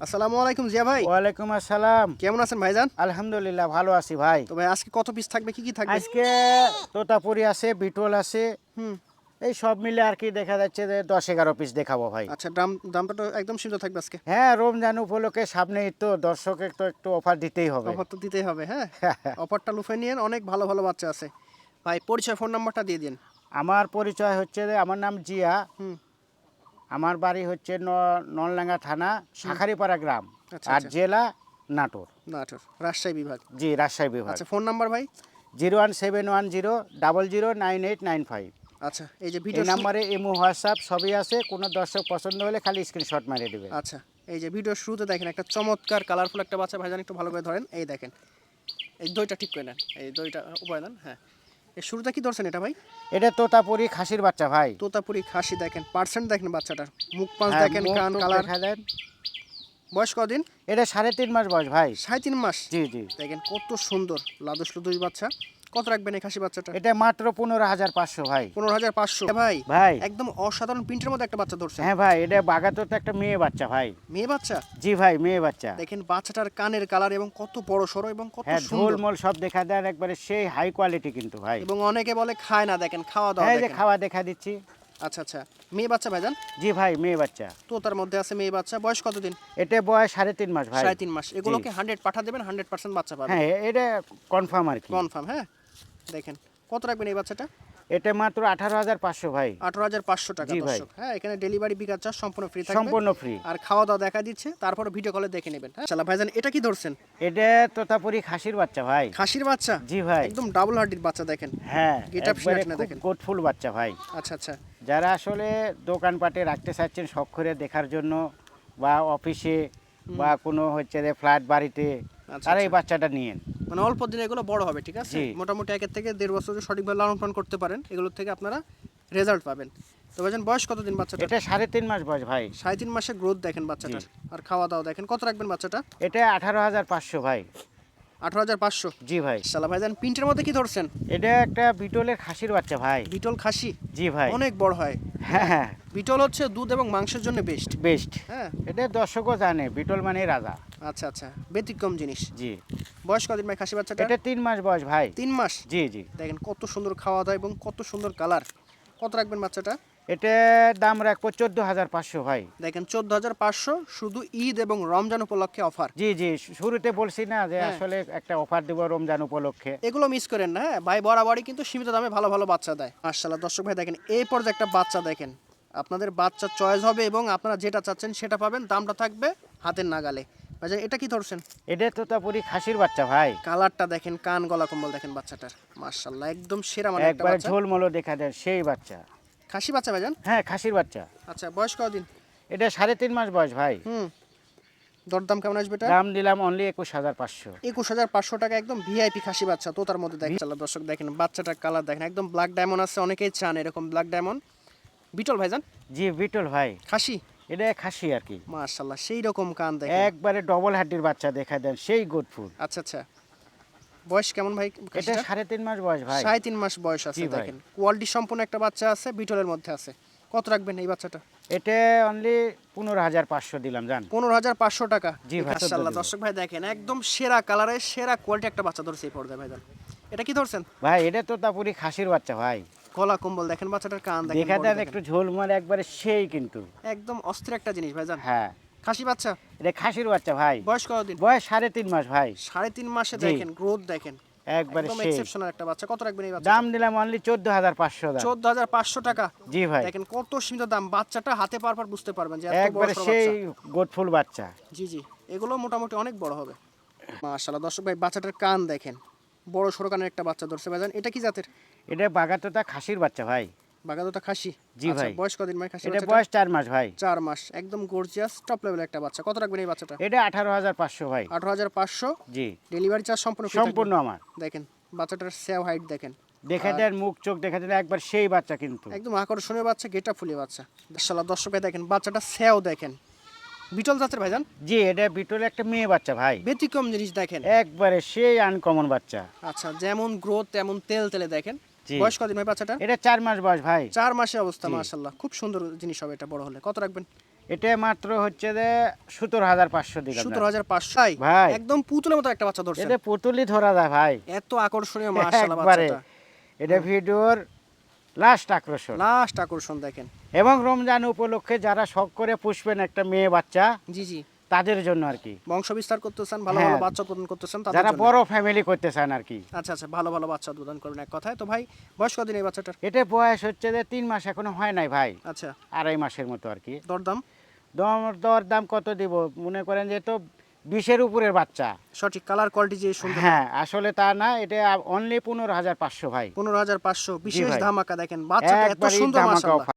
আসসালামু আলাইকুম জিয়া ভাই। ওয়ালাইকুম আসসালাম। কেমন আছেন ভাইজান? আলহামদুলিল্লাহ ভালো আছি ভাই। তো ভাই আজকে কত পিস থাকবে, কি কি থাকবে? আজকে তোতাপুরি আছে, বিটল আছে, হুম। এই সব মিলে আর কি দেখা যাচ্ছে যে 10-11 পিস দেখাবো ভাই। আচ্ছা, দামটা তো একদম সীমিত থাকবে আজকে। হ্যাঁ, রমজান উপলক্ষে সামনেই তো, দর্শকের তো একটু অফার দিতেই হবে। অফার তো দিতেই হবে, হ্যাঁ। অফারটা লুফে নিয়েন, অনেক ভালো ভালো বাচ্চা আছে। ভাই পরিচয়, ফোন নাম্বারটা দিয়ে দিন। আমার পরিচয় হচ্ছে যে আমার নাম জিয়া। হুম। আমার বাড়ি হচ্ছে নলডাঙ্গা থানা, শাখারিপাড়া গ্রাম, আচ্ছা আর আচ্ছা। জেলা নাটোর। নাটোর, রাজশাহী বিভাগ। জি, রাজশাহী বিভাগ। আচ্ছা, ফোন নাম্বার ভাই? 0171000989895। আচ্ছা, এই যে এই ভিডিও নাম্বারে ইমো, হোয়াটসঅ্যাপ সবই আছে। কোনো দর্শক পছন্দ হলে খালি স্ক্রিনশট মারিয়ে দেবে। আচ্ছা, এই যে ভিডিও শুরুতে দেখেন একটা চমৎকার কালারফুল একটা বাচ্চা, ভাইজান একটু ভালো করে ধরেন। এই দেখেন, এই দইটা ঠিক করে নেন, এই দইটা উপরে নেন। হ্যাঁ, এই শুরুটা কি ধরছেন এটা ভাই? এটা তোতাপুরি খাসির বাচ্চা ভাই। তোতাপুরি খাসি, দেখেন পার্সেন্ট দেখেন বাচ্চাটার, মুখ পাঁচ হ্যাঁ, দেখেন, মুখ কান টুক কালার। দেখা দেন। বয়স কদিন? এটা 3.5 মাস বয়স ভাই। 3.5 মাস। জি জি। দেখেন কত সুন্দর লাদুস লুদুস বাচ্চা। কত রাখবেন এই খাসি বাচ্চাটা? এটা মাত্র 15,500 ভাই। 15,500 ভাই। ভাই একদম অসাধারণ প্রিন্টের মধ্যে একটা বাচ্চা ধরছেন। হ্যাঁ ভাই, এটা বাগাতোর তো একটা মেয়ে বাচ্চা ভাই। মেয়ে বাচ্চা? জি ভাই, মেয়ে বাচ্চা। দেখেন বাচ্চাটার কানের কালার এবং কত বড় সরো এবং কত হ্যাঁ, সুন্দর। ঝোলমোল সব দেখা দেন, একবারে সেই হাই কোয়ালিটি কিন্তু ভাই। এবং অনেকে বলে খায় না, দেখেন খাওয়া দাওয়া হ্যাঁ, এই যে দেখেন। খাওয়া দেখা দিচ্ছি। আচ্ছা আচ্ছা, মেয়ে বাচ্চা ভাইজান? জি ভাই, মেয়ে বাচ্চা। তো তার মধ্যে আছে মেয়ে বাচ্চা। বয়স কতদিন? এটা বয়স 3.5 মাস ভাই। 3.5 মাস। এগুলোকে 100 পাঠা দেবেন, 100% বাচ্চা পাবেন। হ্যাঁ, এটা কনফার্ম আর কি। কনফার্ম, হ্যাঁ। দেখেন কত রাখবেন এই বাচ্চাটা? এটা মাত্র 18,500 ভাই। 18,500 টাকা জি ভাই। দর্শক। হ্যাঁ, এখানে ডেলিভারি বিকাশ চার্জ সম্পূর্ণ ফ্রি থাকবে। সম্পূর্ণ ফ্রি। আর খাওয়া দাওয়া দেখা দিচ্ছে, তারপরে ভিডিও কলে দেখে নেবেন। হ্যাঁ শালা ভাইজান, এটা কি ধরছেন? এটা তোতাপুরি খাসির বাচ্চা ভাই। খাসির বাচ্চা? জি ভাই। একদম ডাবল হার্ডির বাচ্চা, দেখেন। হ্যাঁ, Get up একবারে shot না খুব দেখেন। গোটফুল বাচ্চা ভাই। আচ্ছা আচ্ছা। যারা আসলে দোকানপাটে রাখতে চাচ্ছেন শখ করে দেখার জন্য, বা অফিসে, বা কোনো হচ্ছে যে ফ্ল্যাট বাড়িতে, আচ্ছা, তারা এই আচ্ছা। বাচ্চাটা নিয়েন। মানে অল্প দিনে এগুলো বড় হবে, ঠিক আছে? জি। মোটামুটি 1 থেকে 1.5 বছর যদি সঠিকভাবে লালন পালন করতে পারেন, এগুলোর থেকে আপনারা রেজাল্ট পাবেন। তো ভাইজান বয়স কতদিন বাচ্চাটা? এটা 3.5 মাস বয়স ভাই। 3.5 মাসে গ্রোথ দেখেন বাচ্চাটার। আর খাওয়া দাওয়া দেখেন। কত রাখবেন বাচ্চাটা? এটা 18,500 ভাই। 18,500। জি ভাই। শালা ভাইজান প্রিন্টের মধ্যে কি ধরছেন? এটা একটা বিটলের খাসির বাচ্চা ভাই। বিটল খাসি? জি ভাই। অনেক বড় হয়। হ্যাঁ হ্যাঁ, বিটল হচ্ছে দুধ এবং মাংসের জন্য বেস্ট। বেস্ট। হ্যাঁ। এটা দর্শকও জানে, বিটল মানে রাজা। আচ্ছা আচ্ছা, ব্যতিক্রম জিনিস। জি। বয়স কদিন ভাই খাসি বাচ্চাটা? এটা 3 মাস বয়স ভাই। 3 মাস। জি জি। দেখেন কত সুন্দর খাওয়া দাওয়া এবং কত সুন্দর কালার। কত রাখবেন বাচ্চাটা? এটা দাম রাখবো 14,500 ভাই। দেখেন 14,500, শুধু ঈদ এবং রমজান উপলক্ষে অফার। জি জি, শুরুতে বলছি না যে হ্যাঁ। আসলে একটা অফার দেব রমজান উপলক্ষে। এগুলো মিস করেন না, হ্যাঁ ভাই, বরাবরই কিন্তু সীমিত দামে ভালো ভালো বাচ্চা দেয়। মাশাআল্লাহ দর্শক ভাই, দেখেন এই পর্যায়ে একটা বাচ্চা দেখেন। আপনাদের বাচ্চা চয়েস হবে এবং আপনারা যেটা চাচ্ছেন সেটা পাবেন, দামটা থাকবে হাতের নাগালে। ভাইজান এটা কি ধরছেন? এটা তোতাপুরি খাসির বাচ্চা ভাই। কালারটা দেখেন, কান গলা কম্বল দেখেন বাচ্চাটার। মাশাআল্লাহ একদম সেরা মানে একটা একবারে বাচ্চা। ঝোলমোলো দেখা যায় সেই বাচ্চা। খাসি বাচ্চা ভাইজান? হ্যাঁ, খাসির বাচ্চা। আচ্ছা, বয়স কতদিন? এটা 3.5 মাস বয়স ভাই। দরদাম কেমন আসবে এটা? দাম দিলাম অনলি 21,500। 21,500 টাকা, একদম ভিআইপি খাসি বাচ্চা। তো তার মধ্যে দেখেন চালা দর্শক, দেখেন বাচ্চাটার কালার দেখেন, একদম ব্ল্যাক ডায়মন্ড আছে, অনেকেই চান এরকম ব্ল্যাক ডায়মন্ড। বিটল ভাইজান? জি, বিটল ভাই। খাসি? এটা খাসি আর কি। মাশাআল্লাহ সেই রকম কান দেখেন। একবারে ডবল হাড্ডির বাচ্চা দেখা দেন, সেই গুড ফুড। আচ্ছা আচ্ছা। বয়স কেমন ভাই এটা খাসিটা? 3.5 মাস বয়স ভাই। 3.5 মাস বয়স আছে। জি ভাই। দেখেন কোয়ালিটি সম্পূর্ণ একটা বাচ্চা আছে, বিটলের মধ্যে আছে। কত রাখবেন এই বাচ্চাটা? এটা অনলি 15,500 দিলাম জান। 15,500 টাকা। জি ভাই। মাশাআল্লাহ দর্শক ভাই, দেখেন একদম সেরা কালারের সেরা কোয়ালিটি একটা বাচ্চা ধরছে এই পর্যায়ে ভাইজান। এটা কি ধরছেন? ভাই এটা তোতাপুরি খাসির বাচ্চা ভাই। গলা কম্বল দেখেন, বাচ্চাটার কান দেখেন, দেখা body দেন দেখেন। একটু ঝোলমাল, একবারে সেই কিন্তু। একদম অস্থির একটা জিনিস ভাইজান। হ্যাঁ, খাসি বাচ্চা? এটা খাসির বাচ্চা ভাই। বয়স কতদিন? বয়স 3.5 মাস ভাই। 3.5 মাসে জি। দেখেন গ্রোথ দেখেন, একবারে একদম সেই। এক্সেপশনাল একটা বাচ্চা। কত রাখবেন এই বাচ্চা? দাম দিলাম অনলি 14,500 দাম। 14,500 টাকা। জি ভাই। দেখেন কত সীমিত দাম, বাচ্চাটা হাতে পাওয়ার পর বুঝতে পারবেন যে এত বড় একবারে সড়ো সেই বাচ্চা। গোটফুল বাচ্চা। জি জি, এগুলো মোটামুটি অনেক বড় হবে। মাশাআল্লাহ দর্শক ভাই, বাচ্চাটার কান দেখেন, বড় সড়ো কানের একটা বাচ্চা ধরছে ভাইজান। এটা কি জাতের? এটা বাগাতোতা খাসির বাচ্চা ভাই। বাগাদোতা খাসি? জি আচ্ছা, ভাই। বয়স কদিন ভাই খাসি এটা বাচ্চাটা? বয়স 4 মাস ভাই। 4 মাস, একদম গর্জিয়াস টপ লেভেলের একটা বাচ্চা। কত রাখবেন এই বাচ্চাটা? এটা 18,500 ভাই। 18,500। জি, ডেলিভারি চার্জ সম্পূর্ণ free থাকবে। সম্পূর্ণ আমার। দেখেন বাচ্চাটার সেও হাইট দেখেন, দেখে দেন মুখ চোখ দেখে দেন, একবার সেই বাচ্চা কিন্তু। একদম আকর্ষণীয় বাচ্চা, গেটা ফুলিয়ে বাচ্চা। মাশাআল্লাহ দর্শক ভাই, দেখেন বাচ্চাটা সেও দেখেন। বিটল জাতের ভাইজান? জি, এটা বিটলে একটা মেয়ে বাচ্চা ভাই। ব্যতিক্রম জিনিস দেখেন। একবারে সেই আনকমন বাচ্চা। আচ্ছা, যেমন গ্রোথ তেমন তেল তেলে দেখেন। জি। বয়স কদিন ভাই বাচ্চাটা? এটা 4 মাস বয়স ভাই। 4 মাসে অবস্থা। জি। মাশাআল্লাহ খুব সুন্দর জিনিস হবে এটা বড় হলে। কত রাখবেন? এটা মাত্র হচ্ছে যে 17,500 দিলাম। 17,500 ভাই। একদম পুতুলের মতো একটা বাচ্চা ধরছেন, এটা পুতুলি ধরা যায় ভাই, এত আকর্ষণীয় মাশাআল্লাহ একবারে। বাচ্চাটা। এটা ভিডিওর লাস্ট আকর্ষণ। লাস্ট আকর্ষণ দেখেন। এবং রমজান উপলক্ষে যারা শখ করে পুষবেন একটা মেয়ে বাচ্চা, জি জি, তাদের জন্য আর কি। বংশ বিস্তার করতেছেন, ভালো হ্যাঁ। ভালো বাচ্চা উৎপাদন করতেছেন তাদের যারা জন্য। বড় ফ্যামিলি করতে চান আর কি। আচ্ছা আচ্ছা, ভালো ভালো বাচ্চা উৎপাদন করুন এক কথায়। তো ভাই বয়স কদিন এই বাচ্চাটার? এটা বয়স হচ্ছে যে 3 মাস এখনো হয় নাই ভাই, আচ্ছা, 2.5 মাসের মতো আর কি। দরদাম? দর দাম কত দিব, মনে করেন যে তো 20-এর উপরের বাচ্চা। সঠিক কালার কোয়ালিটি যে সুন্দর। হ্যাঁ, আসলে তা না, এটা অনলি 15,500 ভাই। 15,500 বিশেষ ভাই। ধামাকা দেখেন, বাচ্চাটা এত একবারই সুন্দর ধামাকা মাশাআল্লাহ। offer।